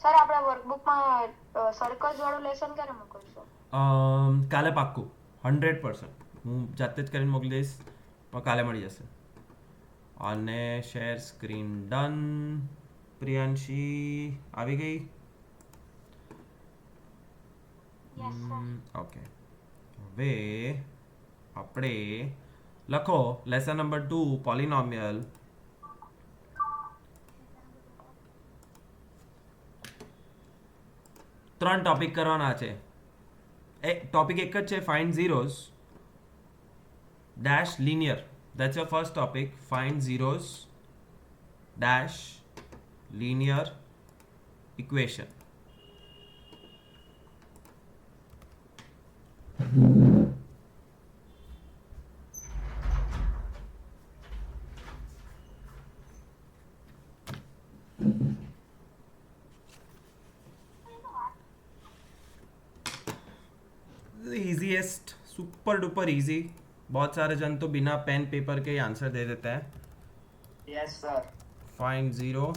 Sir આપણા વર્કબુકમાં circles વાળું lesson ક્યારે મોકલશો? કાલે પાક્કું 100%. હું જાતે જ કરીને મોકલી દઈશ, પણ કાલે મળી જશે. અને શેર સ્ક્રીન ડન. પ્રિયાંશી આવી ગઈ? Yes sir. ઓકે. હવે આપણે લખો લેસન નંબર 2 પોલિનોમિયલ. ત્રણ ટોપિક કરવાના છે. ટોપિક એક જ છે, find ઝીરોઝ dash linear. That's your first topic. Find zeros dash linear equation. Easiest, super duper easy. बहुत सारे जन तो बिना पेन पेपर के ही आंसर दे देते हैं. Yes sir. Find zero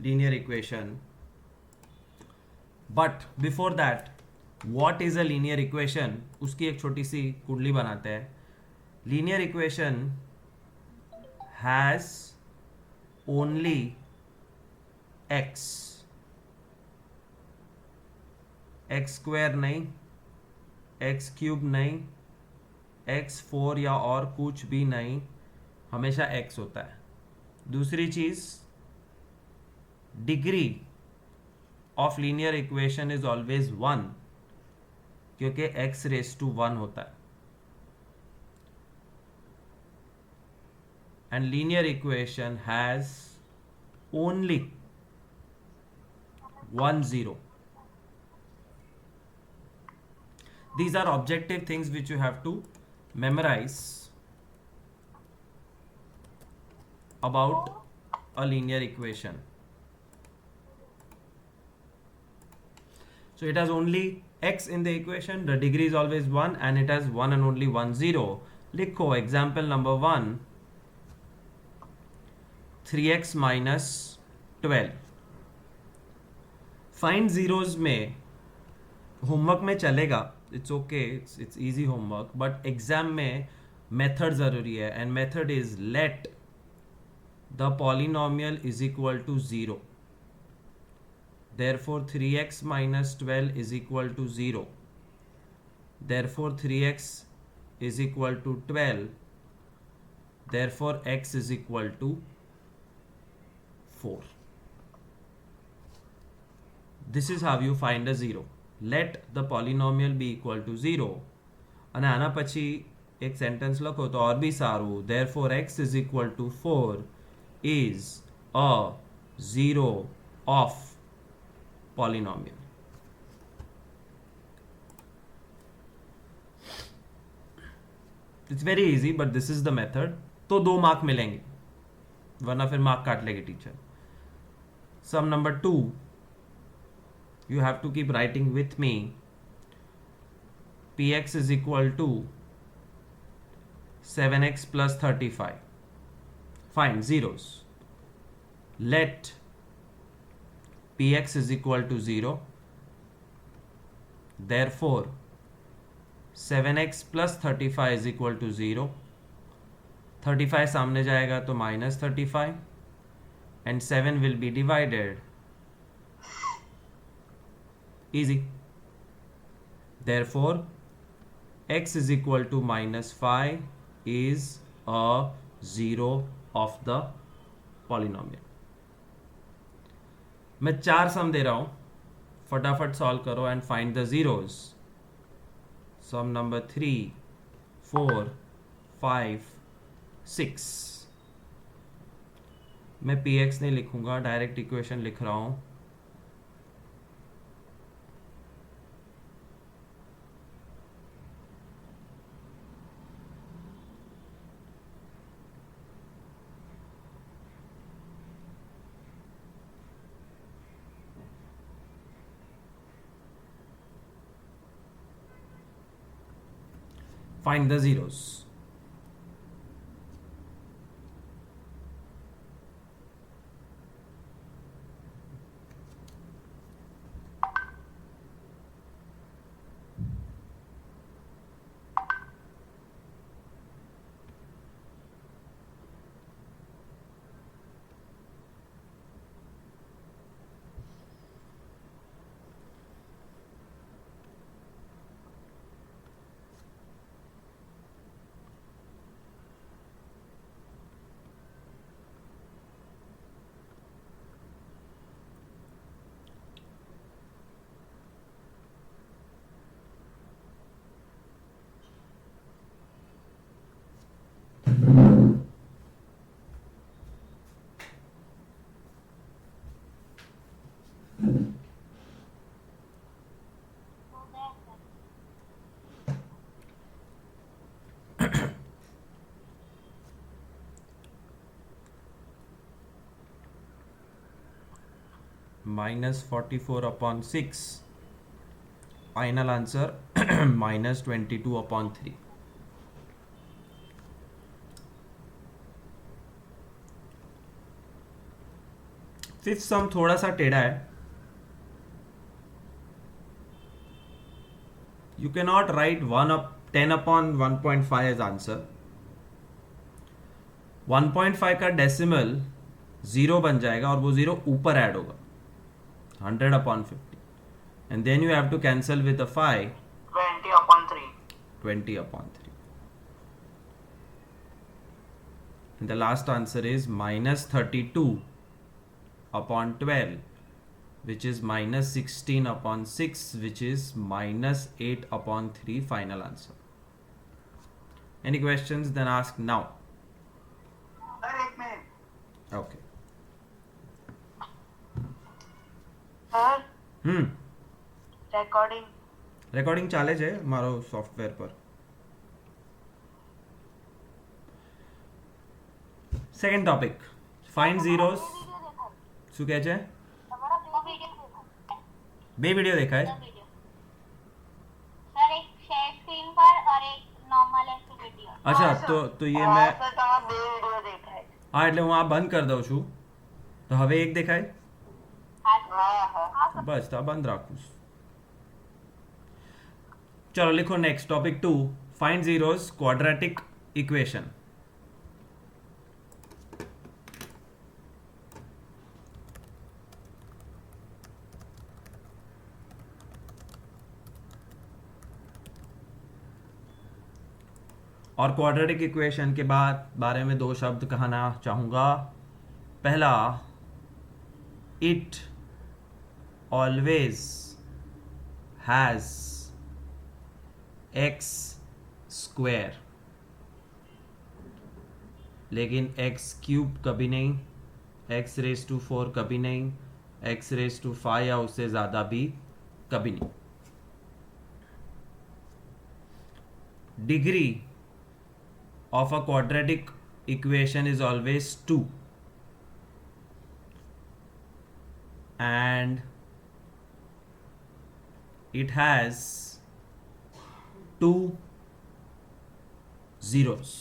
linear equation. But before that, what is a linear equation? उसकी एक छोटी सी कुंडली बनाते हैं. Linear equation has only x. X square नहीं, एक्स क्यूब नहीं, एक्स फोर या और कुछ भी नहीं, हमेशा एक्स होता है. दूसरी चीज, degree of linear equation is always 1, क्योंकि एक्स रेस टू 1 होता है. And linear equation has only 1 0. These are objective things which you have to memorize about a linear equation. So it has only x in the equation, the degree is always 1, and it has 1 and only 1 0. लिखो example number 1, 3x minus 12. Find zeros में homework में चलेगा, it's okay, it's easy homework, but exam में method जरूरी है. And method is let the polynomial is equal to 0. therefore 3x minus 12 is equal to 0. therefore 3x is equal to 12. therefore x is equal to 4. This is how you find a zero. Let the polynomial be equal to 0. અને આના પછી એક sentence લખો તો ઓર બી સારું. therefore x is equal to 4 is a zero of polynomial. It's very easy, but this is the method. तो 2 mark मिलेंगे, वरना फिर मार्क काट लेगी teacher. Sum number 2, you have to keep writing with me. Px is equal to 7x plus 35. Find zeros. Let Px is equal to 0. Therefore 7x plus 35 is equal to 0. 35 सामने जाएगा तो minus 35, and 7 will be divided. Easy. Therefore x is equal to minus 5 is a zero of the polynomial. मैं 4 सम दे रहा हूं, फटाफट solve करो and find the zeros. Sum number 3, 4, 5, 6. मैं px नहीं लिखूंगा, डायरेक्ट इक्वेशन लिख रहा हूं. Find the zeros. -44/6. Final answer -22/3. Fifth सम थोड़ा सा टेढ़ा है. You cannot write 10/1.5 as answer. 1.5 का डेसिमल 0 बन जाएगा और वो 0 ऊपर ऐड होगा 100/50 and then you have to cancel with a 5 20/3. 20/3 and the last answer is -32/12 which is -16/6 which is -8/3. Final answer. Any questions? Then ask now. Sir, एक मिनट. Okay. Sir recording ચાલે છે મારો સોફ્ટવેર પર. Second topic, find zeros. શું કહે છે? બે વિડીયો દેખાય. सर एक शेयर स्क्रीन पर और एक नॉर्मल ऐसे वीडियो. અચ્છા તો ये मैं સર તમારા બે વિડિયો દેખાય. હા એટલે હું આ બંધ કરી દઉં છું. તો હવે એક દેખાય. હા હા. બસ તો આ બંધ રાખું. ચલો लिखो next topic 2, find zeros quadratic equation. और क्वाड्रेटिक इक्वेशन के बारे में दो शब्द कहना चाहूँगा. पहला, it always has x square, लेकिन एक्स क्यूब कभी नहीं, x⁴ कभी नहीं, x⁵ या उससे ज़्यादा भी कभी नहीं. Degree of a quadratic equation is always 2 and it has 2 zeros.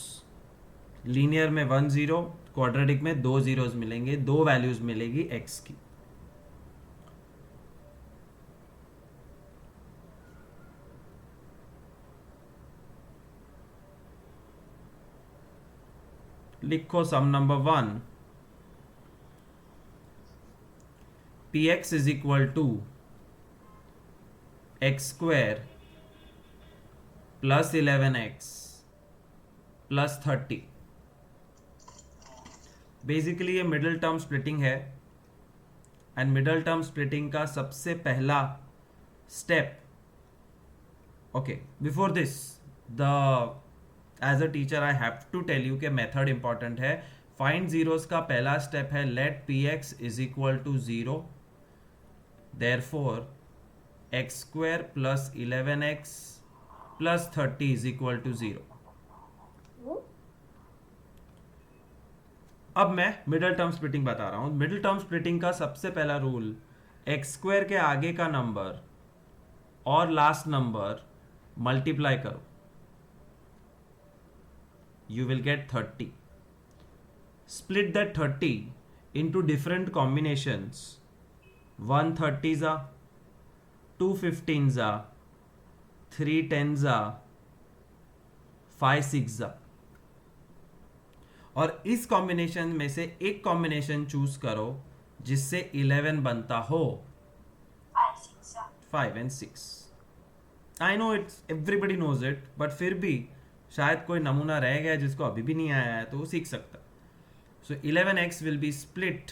Linear में 1 0, क्वाड्रेटिक में 2 zeros मिलेंगे, 2 वैल्यूज मिलेगी x की. लिखो sum number 1. px is equal to x² plus 11x plus 30. Basically ये मिडल टर्म स्प्लिटिंग है एंड मिडल टर्म स्प्लिटिंग का सबसे पहला step. Okay, before this the as a teacher I have to tell you कि method important है. Find zeros का पहला step है let px is equal to 0, therefore x² plus 11x plus 30 is equal to 0. अब मैं middle term splitting बता रहा हूं. मिडल टर्म स्प्लिटिंग का सबसे पहला रूल, x² के आगे का नंबर और लास्ट नंबर मल्टीप्लाई करो, you will get 30. Split that 30 into different combinations. 1 30s are, 2 15s are, 3 10s are, 5 6s are. और इस कॉम्बिनेशन में से एक कॉम्बिनेशन चूज करो जिससे 11 बनता हो. 5 and 6. I know it's everybody knows it, but फिर भी शायद कोई नमूना रह गया जिसको अभी भी नहीं आया है तो वो सीख सकता. So 11x will be split,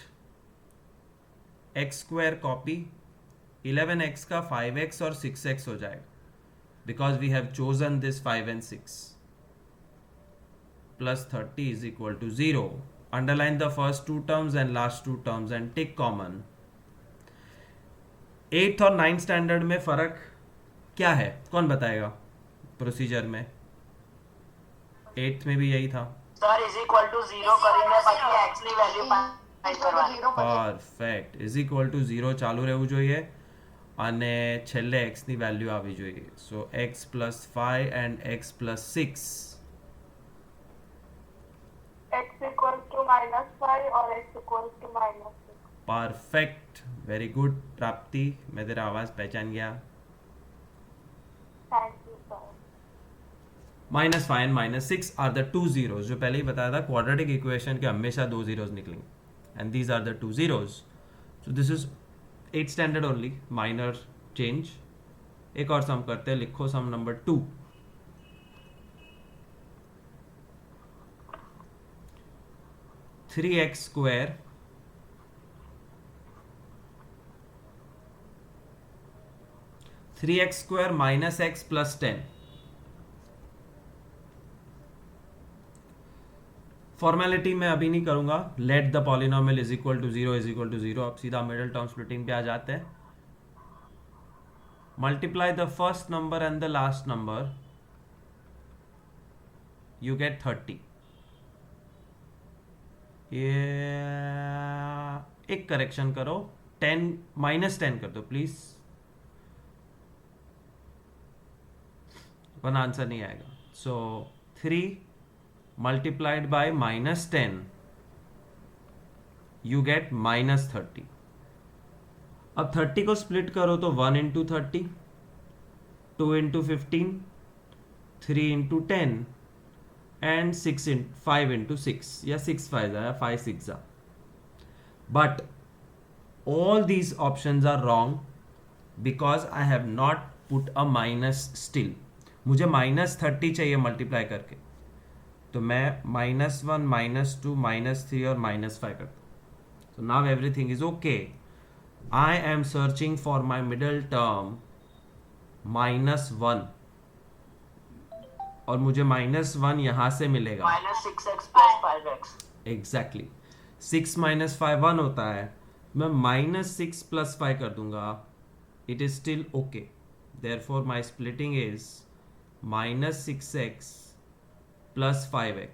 x² copy, 11x का 5x और 6x हो जाएगा because we have chosen this 5 and 6. plus 30 is equal to 0. Underline the first two terms and last two terms and take common. 8th और 9th standard में फर्क क्या है, कौन बताएगा? प्रोसीजर में 8th में भी यही था. सर इज इक्वल टू 0 કરીને પછી x ની value perfect is equal to 0 ચાલુ રહેવું જોઈએ અને છેલ્લે x ની વેલ્યુ આવી જોઈએ સો x plus 5 and x plus 6 x equals to -5 और x equals to -6. Perfect very good प्राप्ति मैं तेरा आवाज पहचान गया Thank you, sir. -5 and -6 are the two zeros जो पहले ही बताया था क्वाड्रेटिक इक्वेशन के हमेशा दो जीरोज निकलेंगे and these are the two zeros so this is 8th standard only minor change एक और सम करते हैं लिखो sum number 2 3x square minus x plus 10 formality मैं अभी नहीं करूंगा let the polynomial is equal to 0 अब सीधा मिडिल टर्म स्प्लिटिंग पे आ जाते हैं multiply the first number and the last number you get 30 ये एक करेक्शन करो 10 -10 कर दो प्लीज वन आंसर नहीं आएगा सो 3 multiplied by -10 you get -30 अब 30 को स्प्लिट करो तो 1 into 30 2 into 15 3 into 10 and 5 into 6 या 6 5 या 5 6 but all these options are wrong because I have not put a minus still मुझे -30 चाहिए मल्टीप्लाई करके तो मैं -1 -2 -3 और -5 करता हूँ so now everything is okay I am searching for my middle term -1 और मुझे -1 यहां से मिलेगा -6x plus 5x. एग्जैक्टली 6 - 5 1 होता है मैं -6 + 5 कर दूंगा it is still okay therefore my splitting is -6x plus 5x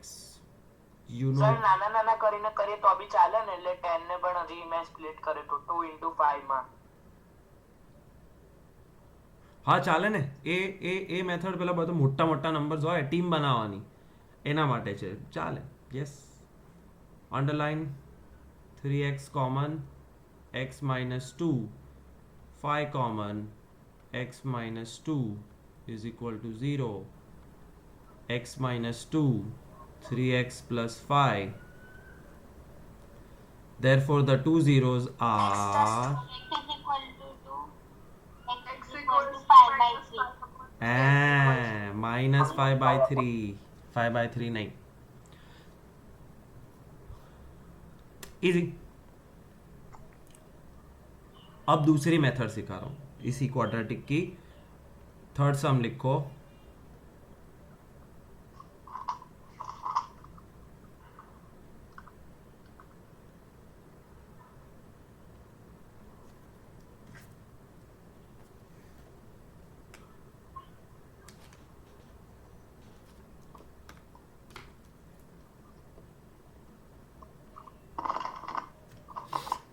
you know sir નાના કરીને કરીએ તો બી ચાલે ને એટલે 10 ને પણ હજી મેં સ્પ્લિટ કર્યો તો 2 into 5 માં હા ચાલે ને એ મેથડ પેલા બધું મોટા મોટા નંબર્સ હોય ટીમ બનાવવાની એના માટે છે ચાલે yes underline 3x common x - 2 5 common x - 2 is equal to 0 x minus 2 3x plus 5 therefore the two zeros are x is equal to 2 x is equal to 5 by 3 minus 5 by 3 5 by 3 नहीं easy अब दूसरी method सिखा रहा हूं इसी quadratic की third सम लिखो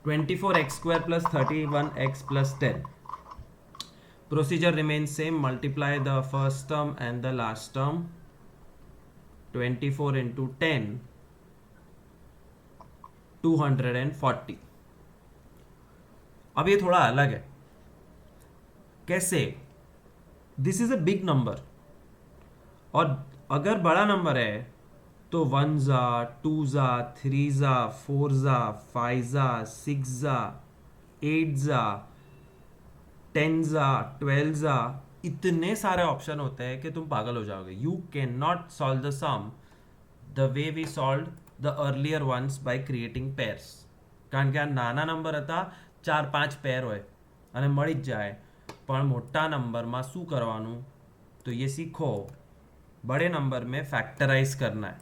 24x square plus 31x plus 10. Procedure remains same. Multiply the first term and the last term. 24 into 10, 240. अब ये थोड़ा अलग है. कैसे? This is a big number और अगर बड़ा नंबर है तो 1 2 3 4 5 6 8 10 12 इतने सारे ऑप्शन होते हैं कि तुम पागल हो जाओगे. You can not solve the sum the way we solve the earlier ones by creating pairs. કારણ કે આ નાના નંબર હતા 4-5 પેર હોય અને મળી જ જાય. પણ મોટા નંબરમાં શું કરવાનું તો ये सीखो. बड़े नंबर में फैक्टराइज करना है,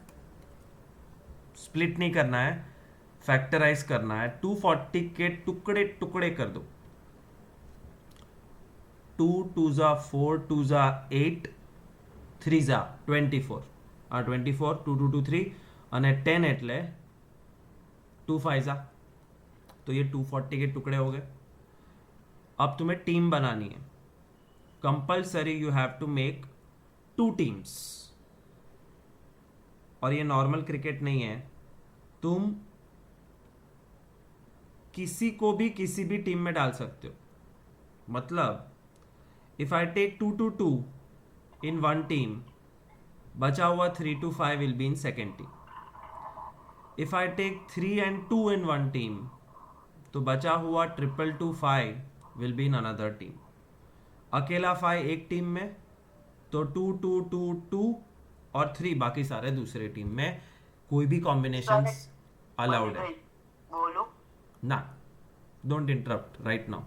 स्प्लिट नहीं करना है, फैक्टराइज करना है. 240 के टुकड़े टुकड़े कर दो. 2 2 4 2 8 3 24 24 2 2 2 3 અને 10 એટલે 2 5 तो ये 240 के टुकड़े हो गए। अब तुम्हें टीम बनानी है, compulsory you have to make 2 teams. और ये नॉर्मल क्रिकेट नहीं है, तुम किसी को भी किसी भी टीम में डाल सकते हो। मतलब if I take 2-2-2 in one team, बचा हुआ 3-5 will be in second team. If I take 3 and 2 in one team, तो बचा हुआ 2-2-5 will be in another team. अकेला 5 एक टीम में, तो 2-2-2-2 और 3 बाकी सारे दूसरे टीम में। कोई भी कॉम्बिनेशंस अलाउड है बोलो ना। Don't interrupt right now.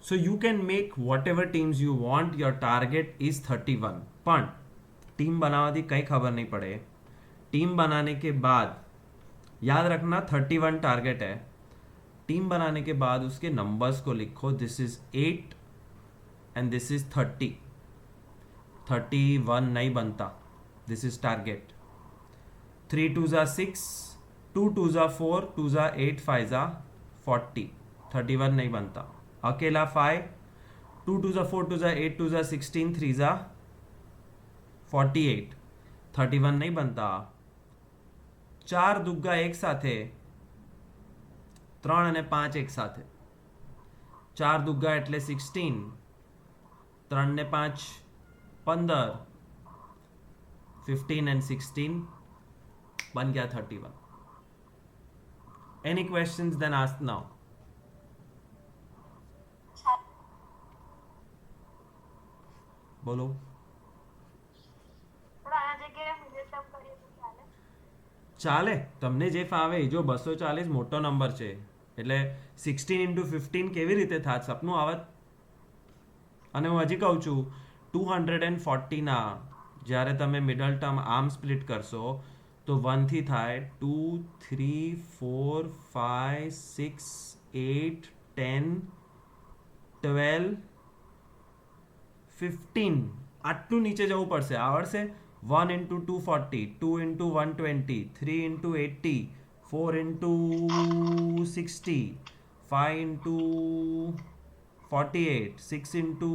So you can make whatever teams you want. Your target is 31. पण टीम बनाने कहीं खबर नहीं पड़े। टीम बनाने के बाद याद रखना 31 टारगेट है। टीम बनाने के बाद उसके नंबर्स को लिखो, this is 8 and this is 30। 31 नहीं बनता, दिस इज टारगेट। 3 2 6, 2 2 4, 2 8, 5 40। 31 नहीं बनता। अकेला 5, 2 2 4, 2 8, 2 16, 3 48। 31 नहीं बनता। 4 दुग्गा एक साथे, 3 અને 5 એક સાથે। 4 દુગ્ગા એટલે 16, 3 ને 5 15, 15 and 16 बन गया 31। Any questions? Then ask now. બોલો। પણ આના જગ્યાએ મિડલ ટર્મ કરીએ તો ચાલે? ચાલે, તમને જે ફાવે। જો 240 મોટો નંબર છે, એટલે 16 into 15 કેવી રીતે થાત? સપનું આવત? અને હું હજી કહું છું 240 ના જ્યારે તમે મિડલ ટર્મ આર્મ સ્પ્લિટ કરશો તો 1 થી થાય 2 3 4 5 6 8 10 12 15 આટલું નીચે જવું પડશે। આવડશે? 1 into 240, 2 into 120, 3 into 80, 4 into 60, 5 into 48, 6 into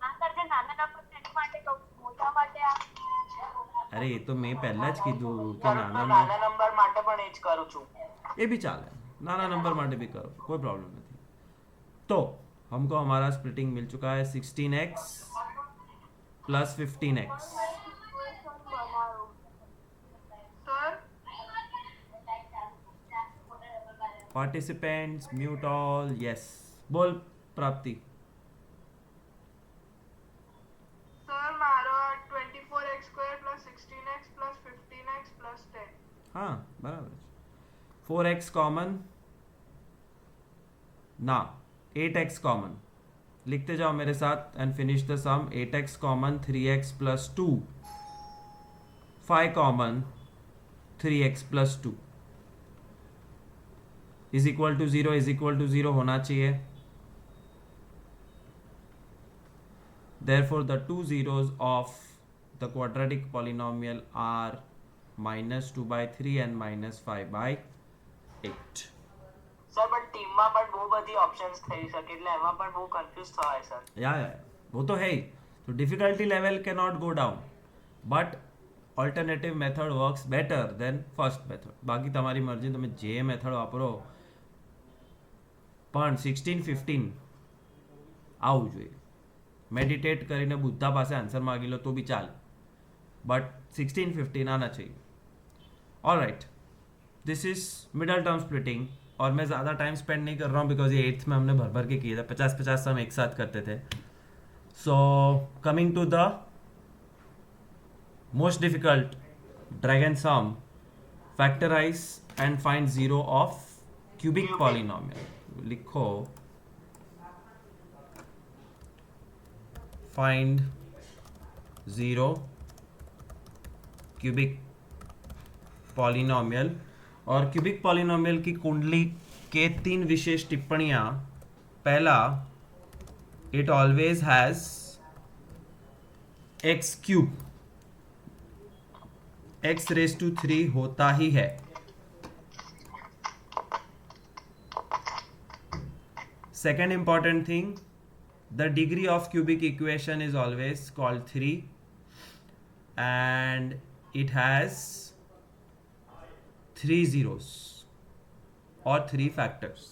આ કરજે નાના નંબર તેની માટે કહું છું, મોટા માટે આ અરે એ તો મેં પહેલા જ કીધું કે નાના નાના નંબર માટે પણ એ જ કરું છું। એ भी ચાલે, નાના નંબર માટે भी करो, कोई प्रॉब्लम नहीं। तो हमको हमारा स्प्लिटिंग मिल चुका है 16x plus 15x। Participants mute all. Yes बोल प्राप्ति। सर मारो 24x² plus 16x plus 15x plus 10। हाँ बराबर। 4x कॉमन ना, 8x कॉमन। लिखते जाओ मेरे साथ and finish the sum. 8x common, 3x plus 2, 5 common, 3x plus 2 is equal to 0, is equal to 0 होना चाहिए। Therefore the two zeros of the quadratic polynomial are -2/3 and -5/8। Sir પણ ટીમમાં પણ બહુ બધી ઓપ્શન્સ થઈ શકે એટલે એમાં પણ બહુ કન્ફ્યુઝ થવાય સર। या वो तो है ही। तो difficulty level can not go down, but alternative method works better than first method. बाकी તમારી મરજી, તમે જે મેથડ વાપરો, પણ 16-15 આવવું જોઈએ। મેડિટેટ કરીને બુદ્ધા પાસે આન્સર માગી લો તો બી ચાલે, બટ 16-15 आना चाहिए। Alright, this is middle term splitting. और मैं ज़्यादा टाइम स्पेंड नहीं कर रहा हूँ बिकॉज ये 8th में हमने भर भर के किए थे, 50-50 सम एक साथ करते थे। So coming to the most difficult dragon sum, factorise and find zero of cubic polynomial. लिखो फाइंड जीरो क्यूबिक पॉलिनोमियल। और क्यूबिक पॉलिनोमियल की कुंडली के 3 विशेष टिप्पणियां। पहला, it always has x cube, x raised to 3 होता ही है। second important thing, the degree of cubic equation is always called 3 and it has 3 zeros or 3 factors.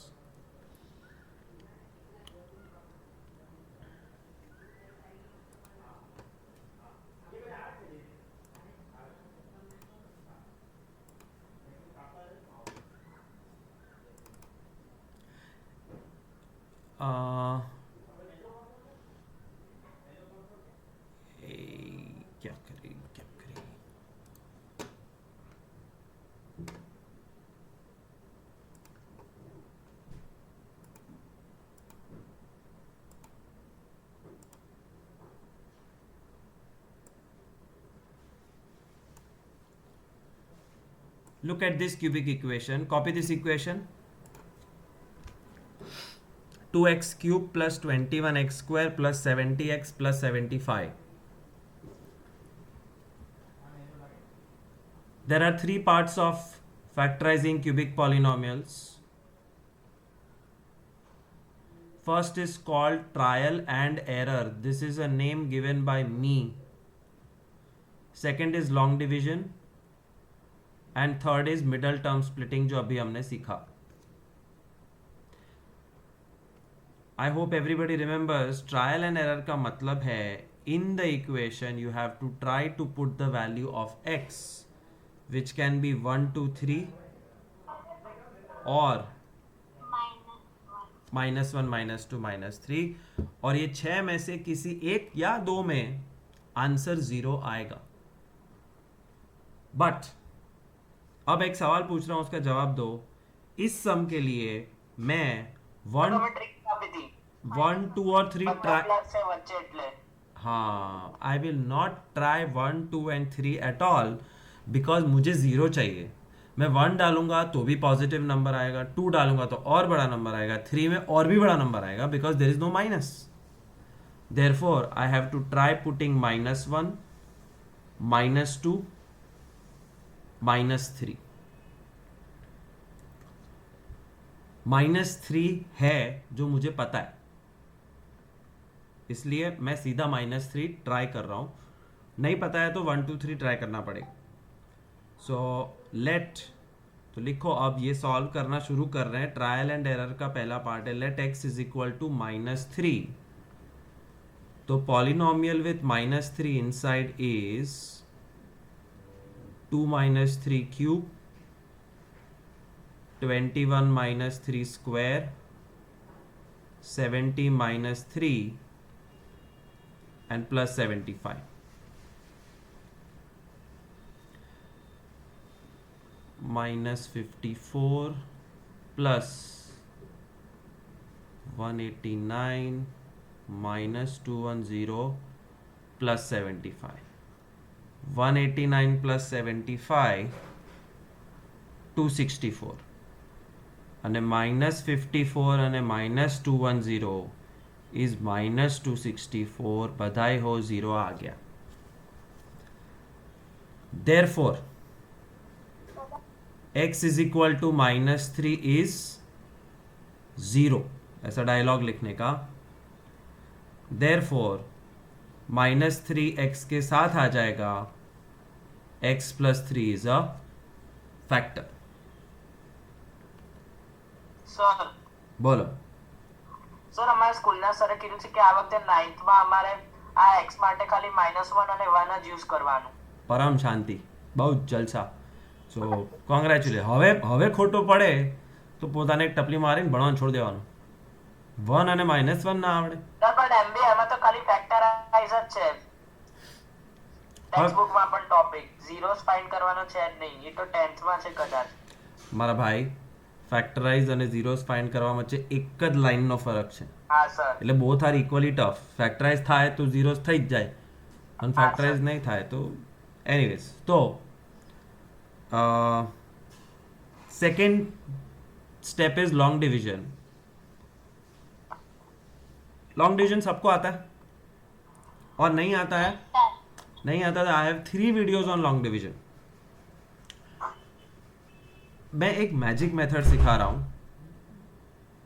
क्या करें. Look at this cubic equation. Copy this equation. 2x cube plus 21x square plus 70x plus 75. There are 3 parts of factorizing cubic polynomials. First is called trial and error. This is a name given by me. Second is long division. And third is middle term splitting, जो अभी हमने सीखा. I hope everybody remembers trial and error का मतलब है in the equation you have to try to put the value of x which can be 1, 2, 3 or -1, -2, -3 और ये 6 में से किसी एक या 2 में आंसर 0 आएगा. बट अब एक सवाल पूछ रहा हूं, उसका जवाब दो. इस सम के लिए मैं 1, 2 और 3 ट्राई. हाँ, I will not try 1, 2 and 3 at all because मुझे 0 चाहिए. मैं 1 डालूंगा तो भी पॉजिटिव नंबर आएगा, 2 डालूंगा तो और बड़ा नंबर आएगा, 3 में और भी बड़ा नंबर आएगा because there is no minus. Therefore I have to try putting -1, -2, -3. -3 है जो मुझे पता है, इसलिए मैं सीधा -3 ट्राई कर रहा हूं. नहीं पता है तो 1, 2, 3 ट्राई करना पड़ेगा. सो तो लिखो. अब ये सॉल्व करना शुरू कर रहे हैं. ट्रायल एंड एरर का पहला पार्ट है let x is equal to -3. तो polynomial with -3 inside is 2 - 3 cube, 21 - 3 square, 70 - 3 and plus 75. -54 plus 189 minus 210 plus 75. 189 plus 75 264 અને -54 અને -210 is -264. બધાય હો 0 आ गया. Therefore x is equal to -3 is 0. ऐसा डायलॉग लिखने का. Therefore -3x के साथ आ जाएगा x plus 3 is a factor. Sir બોલો. સર અમારા સ્કૂલના સરે કીધું છે કે આ વખતે 9th માં અમારે આ x માટે ખાલી -1 અને 1 જ યુઝ કરવાનું. પરમ શાંતિ, બહુ જલસા. સો કોંગ્રેચ્યુલેટ. હવે ખોટો પડે તો પોતાને એક ટપલી મારીને ભણવાનું છોડી દેવાનું. 1 અને -1 ના આવડે. સર પણ MBA એમાં તો ખાલી ફેક્ટરાઇઝ જ છે. ટેક્સ્ટ બુક માં પણ ટોપિક zeros ફાઇન્ડ કરવાનો છે જ નહીં. એ તો 10th માં છે કદાચ. મારા ભાઈ, ફેક્ટરાઇઝ અને ઝીરોઝ ફાઇન્ડ કરવા વચ્ચે એક જ લાઇનનો ફરક છે. હા સર. એટલે બોથ આર ઇક્વલી ટફ. ફેક્ટરાઇઝ થાય તો ઝીરોઝ થઈ જ જાય અને ફેક્ટરાઇઝ નહીં થાય તો એનીવેઝ. તો second step is long division. Long division सबको आता है और नहीं आता है? नहीं आता तो I have 3 videos on long division. मैं एक मैजिक मेथड सिखा रहा हूं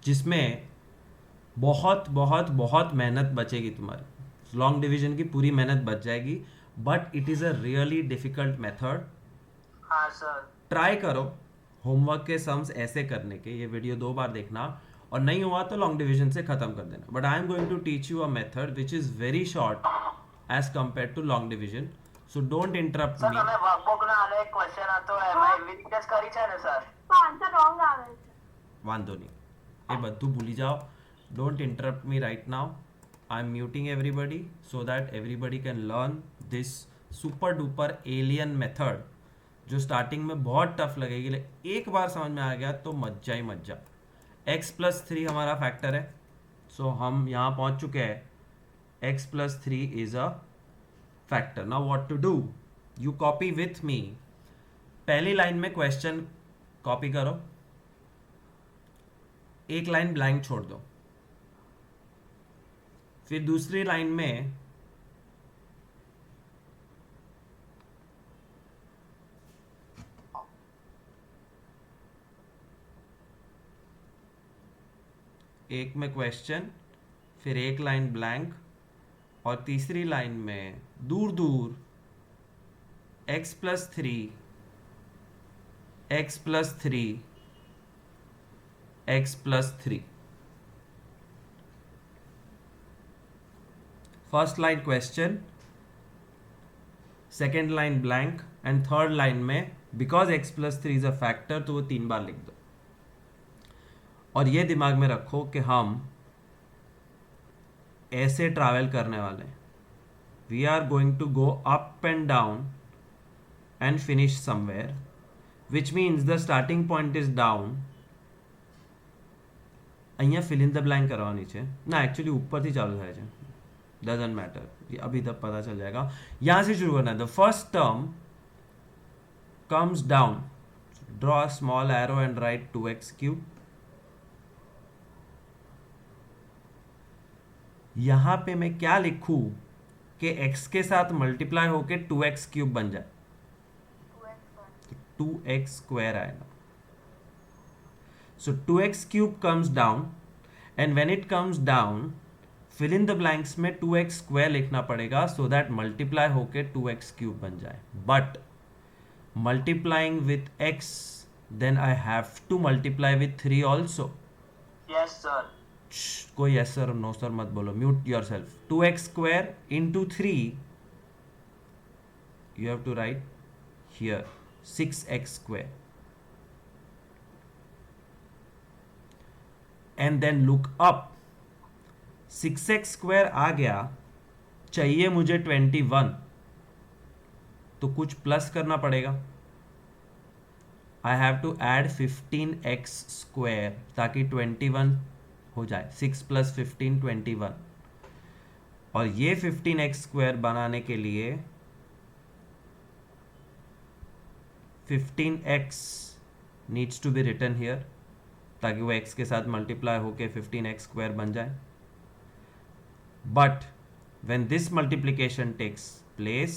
जिसमें बहुत बहुत बहुत मेहनत बचेगी तुम्हारी, लॉन्ग डिवीजन की पूरी मेहनत बच जाएगी, but it is a really difficult method. हाँ सर. ट्राई करो होमवर्क के सम्स ऐसे करने के, ये वीडियो 2 बार देखना, और नहीं हुआ तो लॉन्ग डिवीजन से खत्म कर देना. But I am going to teach you a method which is very short as compare to long division. So don't interrupt sir me. તમે વર્કબુકનો આનો એક ક્વેશ્ચન હતો એમાં એવી રીતે જ કરી છે ને સર? તો આન્સર રોંગ આવે છે. વાંધો નહીં, એ બધું ભૂલી જાઓ. Don't interrupt me right now. I am muting everybody so that everybody can learn this super duper alien method, जो स्टार्टिंग में बहुत टफ लगेगी, लेकिन एक बार समझ में आ गया तो मज्जा ही मज्जा. x+3 हमारा फैक्टर है, सो हम यहाँ पहुँच चुके हैं. x+3 is a factor. Now what to do, you copy with me. पहली लाइन में क्वेश्चन कॉपी करो, एक लाइन ब्लैंक छोड़ दो. फिर दूसरी लाइन में एक में क्वेश्चन, फिर एक लाइन ब्लैंक, और तीसरी लाइन में दूर दूर x+3 x+3 x+3. First line question, second line blank, and third line में because x+3 is a factor तो वो 3 बार लिख दो. और ये दिमाग में रखो कि हम ऐसे ट्रैवल करने वाले हैं. We are going to go up and down and finish somewhere, which means the starting point is down. અહીંયા fill in the blank કરવાની છે ના, एक्चुअली ऊपर થી ચાલુ થાય છે, डजेंट मैटर, ये अभी तक पता चल जाएगा. यहां से शुरू करना है. The first term comes down, draw a small arrow and right 2x3. यहां पे मैं क्या लिखूं कि x के साथ मल्टीप्लाई होके 2x³ बन जाए, 2x² आएगा. सो 2x³ comes down, and when it comes down fill in the blanks में 2x² लिखना पड़ेगा so that मल्टीप्लाई होके 2x³ बन जाए. But multiplying with x, then I have to multiply with 3 also. Yes sir. कोई yes sir no sir मत बोलो, mute yourself. 2x² into 3 you have to write here 6x², and then look up. 6x² आ गया, चाहिए मुझे 21, तो कुछ plus करना पड़ेगा. आई हैव टू ऐड 15x² ताकि 21 हो जाए. 6 + 15 21. और ये 15x² बनाने के लिए 15x needs to be written here, ताकि वो x के साथ मल्टीप्लाई होके 15x² बन जाए. But when this multiplication takes place,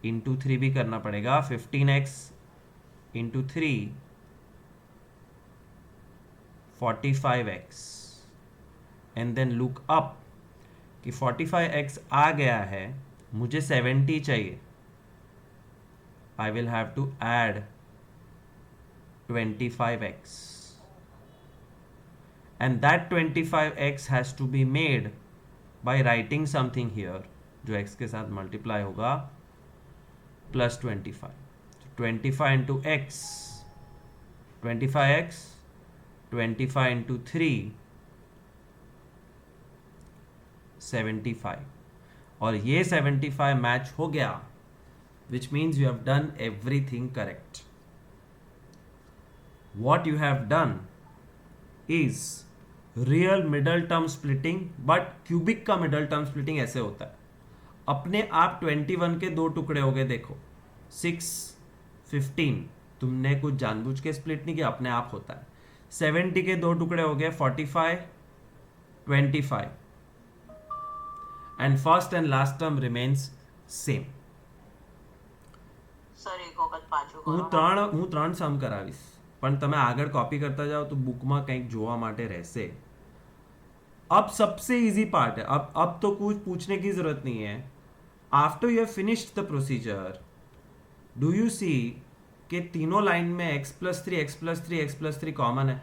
into 3 भी करना पड़ेगा. 15x into 3 45x, and then look up कि 45x आ गया है, मुझे 70 चाहिए. I will have to add 25x, and that 25x has to be made by writing something here, जो x के साथ मल्टीप्लाई होगा, plus 25. 25 into x, 25x, 25 into 3, 75. और ये 75 मैच हो गया, which means you have done everything correct. What you have done is real middle term splitting, but cubic का middle term splitting ऐसे होता है. अपने आप 21 के 2 टुकड़े हो गए. देखो 6 15, तुमने कुछ जानबूझ के स्प्लिट नहीं किया, अपने आप होता है. 70 के 2 टुकड़े हो गए, 45 25, and first and last term remains same. Sir એક વખત પાછું હું ત્રણ સમ કરાવીશ, પણ તમે આગળ કોપી કરતા જાઓ તો બુકમાં કંઈક જોવા માટે રહેશે. अब सबसे इजी पार्ट है, अब तो कुछ पूछने की जरूरत नहीं है. After you have finished the procedure, do you see कि तीनों लाइन में x+3 x+3 x+3 कॉमन है,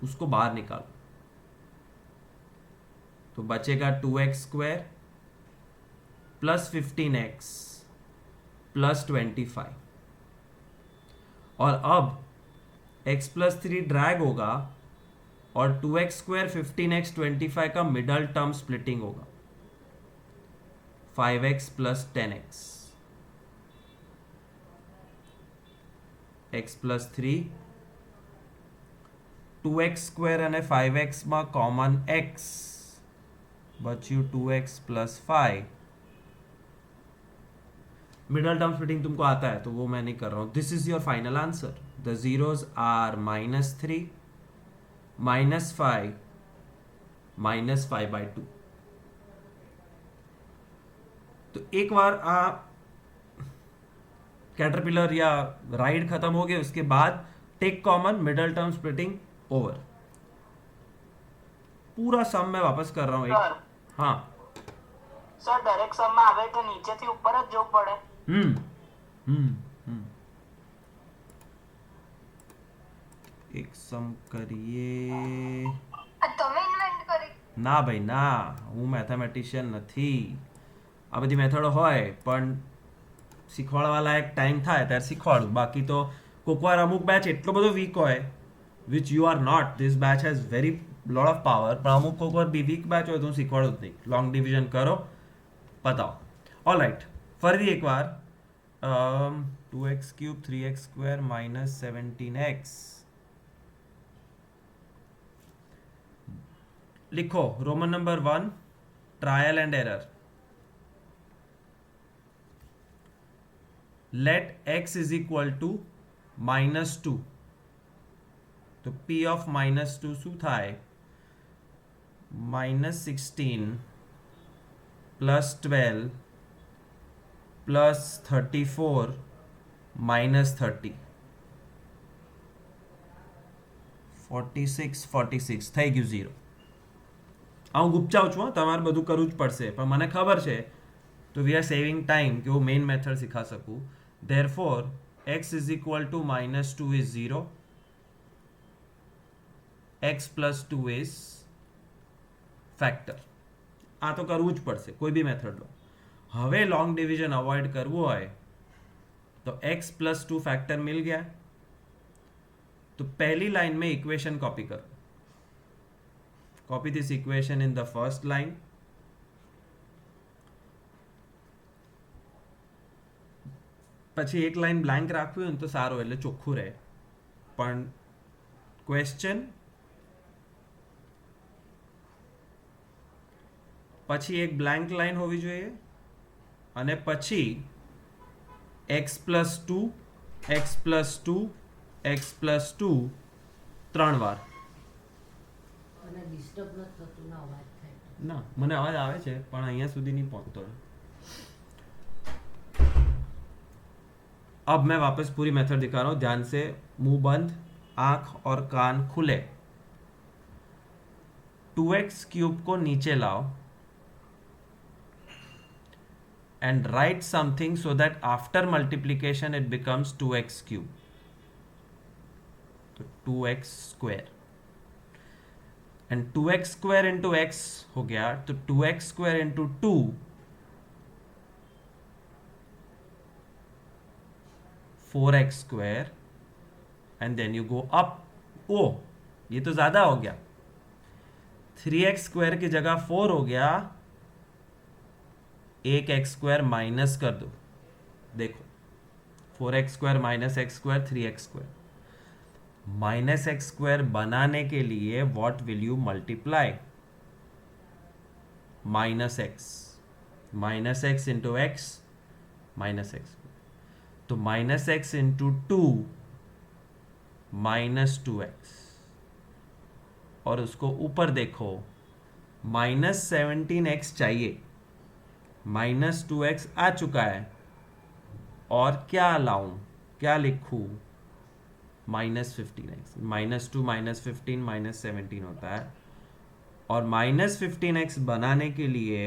उसको बाहर निकालो तो बचेगा 2x² प्लस 15x प्लस 25. और अब x+3 ड्रैग होगा और 2x² 15x 25 का मिडल टर्म स्प्लिटिंग होगा 5x plus 10x. x+3 2x² અને 5x માં common x बच्यू 2x plus 5. Middle term splitting तुमको आता है तो वो मैं नहीं कर रहा हूं. This is your final answer. The zeros are -3 -5 -5/2. तो एक बार कैटरपिलर या राइड खत्म हो गए उसके बाद take common, middle term splitting over. पूरा सम मैं वापस कर रहा हूं एक. हाँ સર દરેક સમમાં આવે તો નીચેથી ઉપર જ જોવું પડે. એક સમ કરીએ. તમે ઇન્વેન્ટ કરી? ના ભાઈ ના, હું મેથેમેટિશિયન નથી. આ બધી મેથડો હોય પણ શીખવાડવાલા એક ટાઈમ થાય ત્યારે શીખવાડું. બાકી તો કોકવાર અમુક બેચ એટલો બધો વીક હોય which you are not. This batch has very lot of power, પણ અમુક કોકવાર બી વીક બેચ હોય તો હું શીખવાડું જ નહીં. લોંગ ડિવિઝન કરો, बताओ. ऑल राइट, फरी एक बार 2x³ 3x² -17x लिखो. Roman number 1 trial and error. Let x is equal to -2. तो p ऑफ -2 શું થાય? -16 प्लस 12 प्लस 34 माइनस 30 46 થઈ ગયું 0. હું ગુપચાવ છું, તમારે બધું કરવું જ પડશે, પણ મને ખબર છે તો વી આર સેવિંગ ટાઈમ કે હું મેઇન મેથડ શીખા શકું. Therefore x is equal to -2 is 0, x plus 2 is factor. આ તો કરવું જ પડશે કોઈ બી મેથડ લો. હવે લોંગ ડિવિઝન અવોઇડ કરવું હોય તો x प्लस 2 फैक्टर मिल गया. तो पहली लाइन में इक्वेशन कॉपी करो. Copy this equation in the first line. પછી એક લાઈન બ્લેન્ક રાખવી હોય તો સારું, એટલે ચોખ્ખું રહે. પણ ક્વેશ્ચન પછી એક બ્લેન્ક લાઈન હોવી જોઈએ અને પછી x+2 x+2 x+2 ત્રણ વાર. ના, મને અવાજ આવે છે પણ અહીંયા સુધી નહીં પહોંચતો. अब मैं वापस पूरी मेथड दिखा रहा हूँ, ध्यान से. मुंह बंद, आंख और कान खुले. 2x³ को नीचे लाओ and write something so that after multiplication it becomes 2x³. तो 2x² and 2x² into x हो गया, तो 2x² into 2 4x² and then you go up. ओ ये तो ज्यादा हो गया. 3x² की जगह 4 हो गया. एक x² माइनस कर दो. देखो 4x² minus x² 3x². Minus x² बनाने के लिए what will you multiply? -x into x -x. तो -x इंटू 2 -2x. और उसको ऊपर देखो, -17x चाहिए, -2x आ चुका है. और क्या लाऊं, क्या लिखूं? -15x. -2 -15 -17 होता है. और -15x बनाने के लिए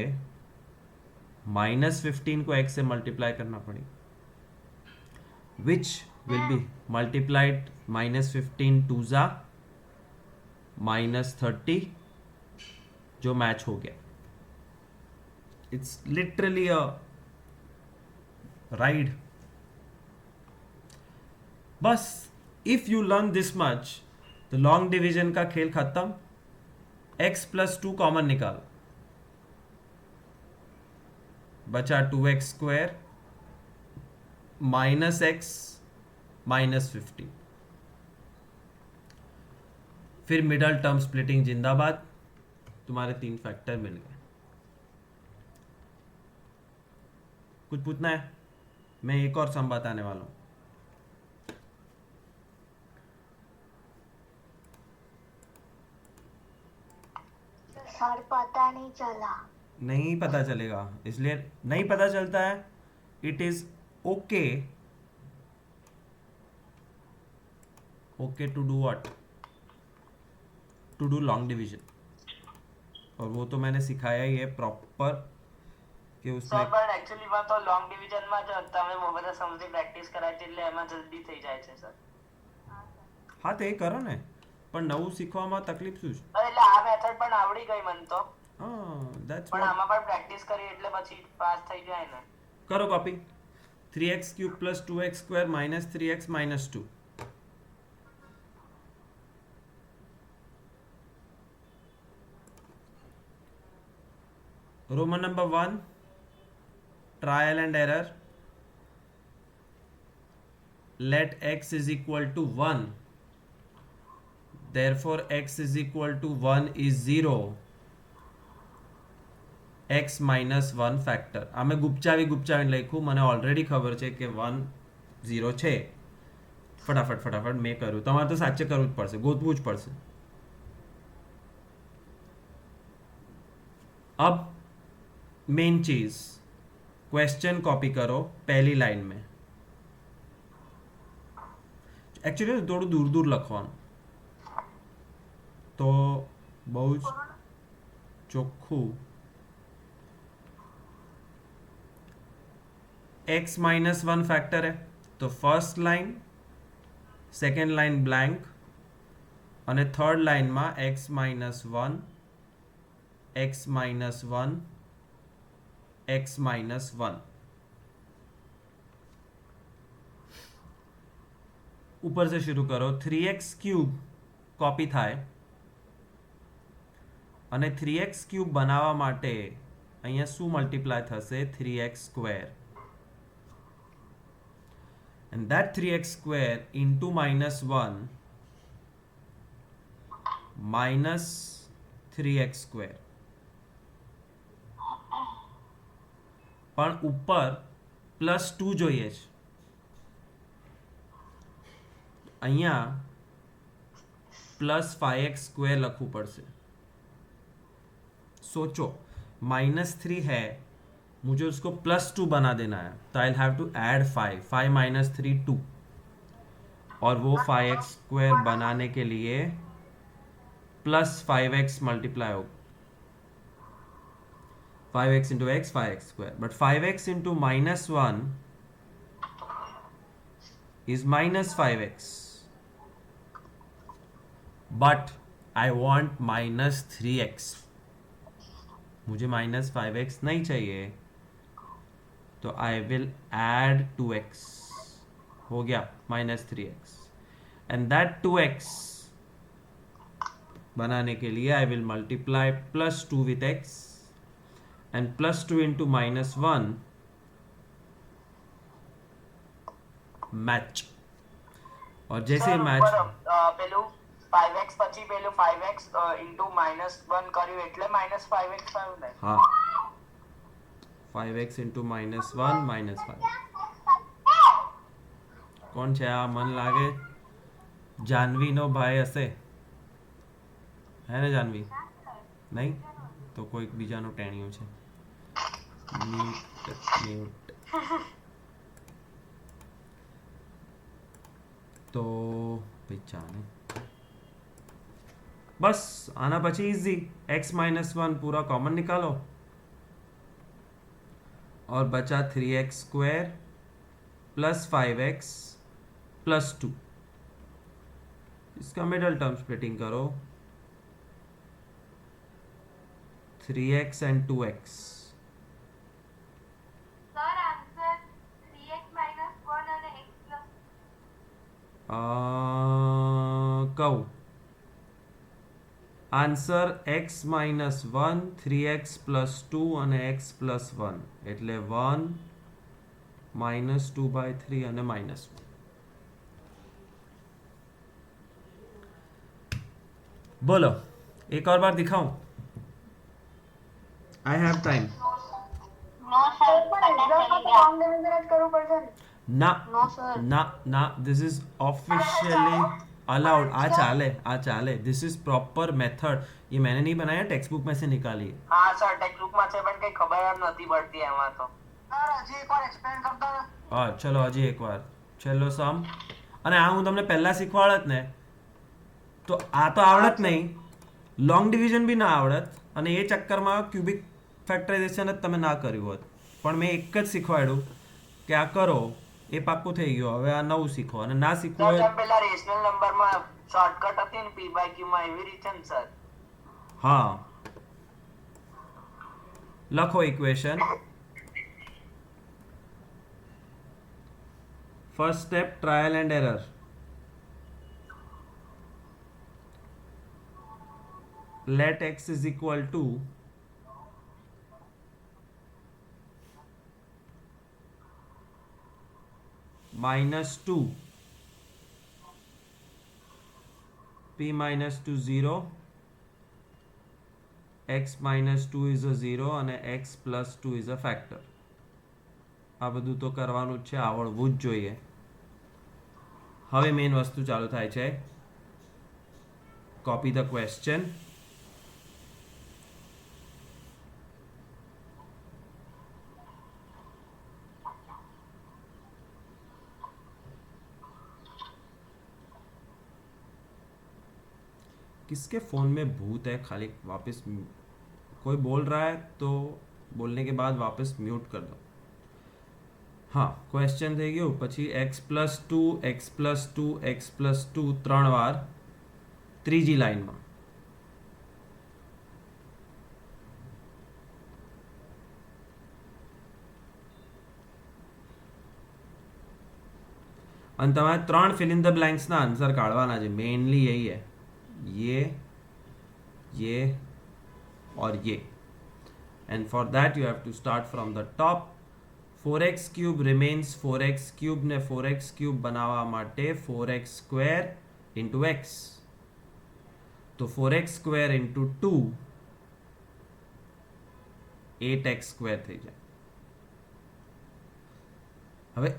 -15 को x से मल्टीप्लाई करना पड़ेगा, which will be multiplied -15 to ज़ा -30, जो मैच हो गया. It's literally a ride. बस if you learn this much तो लॉन्ग डिवीजन का खेल खत्म. x+2 कॉमन निकाल, बचा 2x² -x -15. फिर मिडल टर्म स्प्लिटिंग जिंदाबाद. तुम्हारे 3 फैक्टर मिल गए. कुछ पूछना है? मैं एक और सम बताने वाला हूं. सर पता नहीं चला. नहीं पता चलेगा, इसलिए नहीं पता चलता है. It is okay to do what, to do long division. और वो तो मैंने सिखाया ही है प्रॉपर કે સર उसमें પણ એકચ્યુઅલીમાં તો લોંગ ડિવિઝનમાં જ તમે બહુ બધા સમજી પ્રેક્ટિસ કરાવી એટલે એમાં જલ્દી થઈ જાય છે સર. હા તે કરો ને, પણ નવું શીખવામાં તકલીફ શું છે? એટલે આ મેથડ પણ આવડી ગઈ મને તો, હા ધેટ્સ પણ આમાં પણ પ્રેક્ટિસ કરી એટલે પછી પાસ થઈ જાય ને. करो copy. 3x³ + 2x² - 3x - 2. Roman number 1, trial and error. Let x is equal to 1. Therefore x is equal to 1 is 0. x -1 factor. અમે ગુપચાવી લખ્યું, મને ઓલરેડી ખબર છે કે 1 0 છે. ફટાફટ મેં કર્યું. તમારે તો સાચે કરવું જ પડશે, ગોતવું જ પડશે. अब मेन चीज, क्वेश्चन कॉपी करो पहली लाइन में. एक्चुअली थोड़ું दूर લખવાનું તો બહુ જ ચોખ્ખું. x -1 फैक्टर है तो first line, second line blank અને થર્ડ લાઇનમાં x -1 x -1 x -1. ऊपर से शुरू करो. 3x³ कॉपी થાય અને 3x³ બનાવવા માટે અહીંયા શું મલ્ટીપ્લાય થશે? 3x². and that 3x² into -1 minus 3x². પણ ઉપર +2 જોઈએ છે. અહીંયા +5x² લખવું પડશે. सोचो -3 है, मुझे उसको +2 बना देना है तो आई हैव टू ऐड 5. 5 - 3 2. और वो 5x² बनाने के लिए +5x मल्टीप्लाई होगा. 5x into x 5x². but 5x into -1 is -5x. but I want -3x. मुझे -5x नहीं चाहिए तो I will add 2x. हो गया -3x. and that 2x बनाने के लिए I will multiply +2 with x and +2 into -1 match. और जैसे मैच પેલું 5x પછી પેલું 5x into -1 કર્યું એટલે -5x આવ્યું ને. हाँ 5x into -1 -5. કોણ છે આ? મન લાગે જાનવીનો ભાઈ હશે, હે ને જાનવી? નહીં તો કોઈક બીજાનું ટેણિયું છે. મ્યુટ. તો ભાઈ જાને बस आना પછી इजी x माइनस 1 पूरा कॉमन निकालो और बचा 3x square plus 5x plus 2 इसका मिडल टर्म स्प्लिटिंग करो 3x and 2x sir answer 3x - 1 અને x પ્લસ કહું answer x minus 1 3x plus 2 અને x પ્લસ 1 એટલે 1 માઇનસ 2/3 અને માઇનસ 1 બોલો एक और बार दिखाऊं I have time no sir પણ એક્ઝામમાં તો લોંગ ડિવિઝન જ કરવું પડશે ને ना नो सर ना ना दिस इज ऑफिशियली अलाउड आ चाले दिस इज प्रॉपर मेथड ये मैंने नहीं बनाया टेक्स्ट बुक में से निकाली है હા સર ટેક્સ્ટ બુકમાં છે પણ કઈ ખબર જ નથી પડતી એમાં તો સર હજી એકવાર એક્સપ્લેન કરતા રહો. હા ચલો હજી એકવાર છેલ્લો સમ અને આ હું તમને પહેલા શીખવાડત ને તો આ તો આવડત નહીં લોંગ ડિવિઝન બી ના આવડત અને એ ચક્કરમાં ક્યુબિક ફેક્ટરાઇઝેશન જ તમે ના કર્યું હોત પણ મેં એક જ શીખવાડ્યું કે આ કરો એ પાક્કું થઈ ગયું હવે આ નવું શીખો અને ના શીખવું સર હોય જેમ પેલા રેશનલ નંબરમાં શોર્ટકટ હતી ને p/q માં એવી રીતે ને સર હા લખો equation first step trial and error let x is equal to -2 p minus 2 0 x minus 2 is a 0 અને x plus 2 is a factor આ બધું તો કરવાનું જ છે આવડવું જ જોઈએ હવે મેઇન વસ્તુ ચાલુ થાય છે copy the question किसके फ़ोन में भूत है खाली वापस कोई बोल रहा है तो बोलने के बाद वापस म्यूट कर दो हाँ क्वेश्चन થઈ ગયું પછી x+2 x+2 x+2 ત્રણ વાર ત્રીજી લાઈનમાં અને તમારે ત્રણ ફિલ ઇન ધ બ્લેન્ક્સના આન્સર કાઢવાના છે મેઇનલી यही है ये और ये and for that you have to start from the top 4x cube remains 4x cube ने 4x cube बनावा माटे 4x square into x तो 4x square into 2 8x square થઈ જાય હવે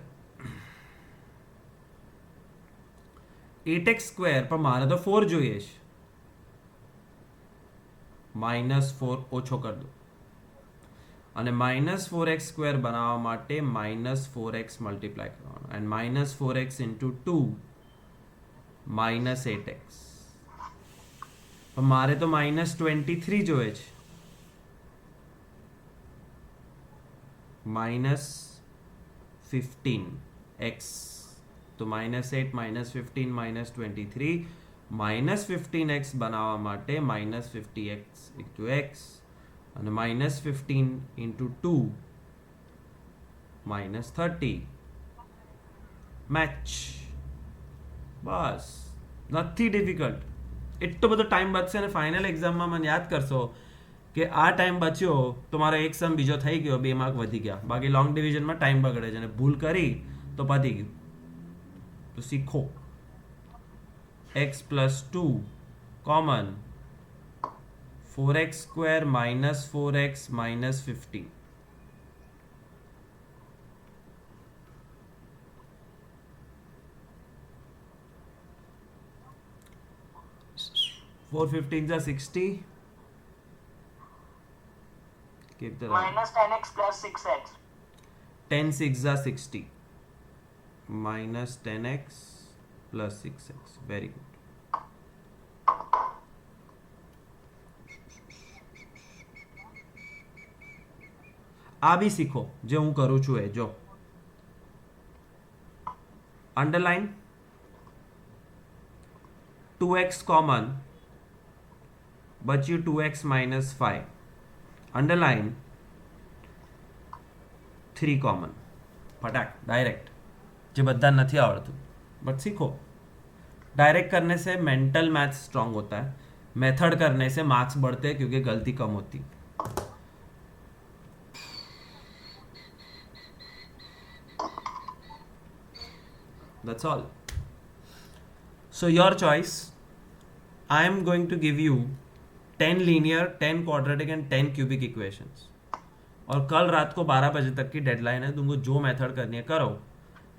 8x સ્ક્વેર પણ મારે તો 4 જોઈએ છે -4 ઓછો કરી દો અને -4x સ્ક્વેર બનાવવા માટે -4x મલ્ટીપ્લાય કરવાનો એન્ડ -4x into 2 -8x પણ મારે તો -23 જોઈએ છે -15x तो -8 -15 -23 -15x બનાવવા માટે -50x into x અને -15 into 2 -30 મેચ બસ નથી ડિફિકલ્ટ એટલો બધો ટાઈમ બચશે અને ફાઇનલ એક્ઝામમાં મને યાદ કરશો કે આ ટાઈમ બચ્યો તો મારો એક સમ બીજો થઈ ગયો 2 માર્ક વધી ગયા બાકી લોંગ ડિવિઝનમાં ટાઈમ બગડે છે અને ભૂલ કરી તો પતી ગયું तो सीखो x+2 common 4x square -4x -15 4 15 60 keep the -10x plus 6x 10 6 60 -10x plus 6x very good આ બી શીખો જે હું કરું છું એ. જો અંડરલાઈન 2x કોમન બચ્યું 2x minus 5. Underline 3 common. फटाक डायरेक्ट जो बद्दा नहीं आवड़तु बट सीखो. डायरेक्ट करने से मेंटल मैथ्स स्ट्रांग होता है, मेथड करने से मार्क्स बढ़ते हैं क्योंकि गलती कम होती. That's all. So your choice. I am going to give you 10 linear, 10 quadratic and 10 cubic equations. और कल रात को 12 बजे तक की डेडलाइन है. तुमको जो मेथड करनी है करो.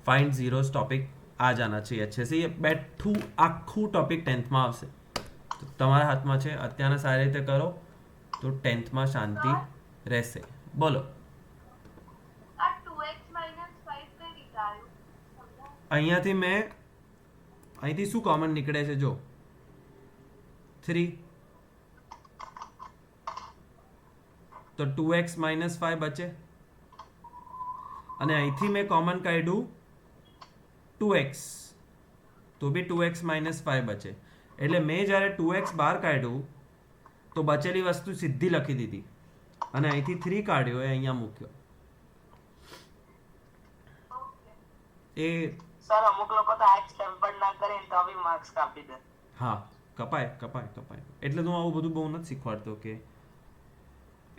फाइंड जीरोस टॉपिक आ जाना चाहिए अच्छे से. ये बैठू आखू टॉपिक 10th में આવશે તો તમારા હાથમાં છે. અત્યારના સારી રીતે કરો તો 10th માં શાંતિ રહેશે. બોલો. આ 2x minus 5 કઈ રીતે આવ્યું સમજાવો. અહીંયાથી મેં અહીંથી શું કોમન નીકળે છે જો 3 तो 2x minus 5 बचे અને અહીંથી મેં કોમન કાઢ્યું 2x તો બી 2x minus 5 બચે. એટલે મેં જ્યારે 2x બહાર કાઢ્યું તો બચેલી વસ્તુ સીધી લખી દીધી અને અહીંથી 3 કાઢ્યો એ અહીંયા મૂક્યો. એ સર અમુક લોકો તો આ સ્ટેપ પણ ના કરે તો બી માર્ક્સ કાપી દે. હા કપાય કપાય કપાય. એટલે હું આવું બધું બહુ નથી શીખવાડતો કે.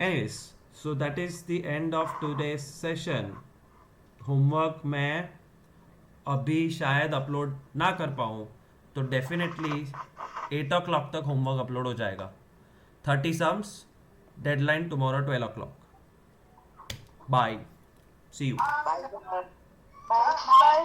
Anyways, so that is the end of today's session. Homework मैं अभी शायद अपलोड ना कर पाऊँ तो डेफिनेटली 8 o'clock तक होमवर्क अपलोड हो जाएगा. 30 sums, deadline tomorrow 12 o'clock. Bye, see you. Bye. Bye.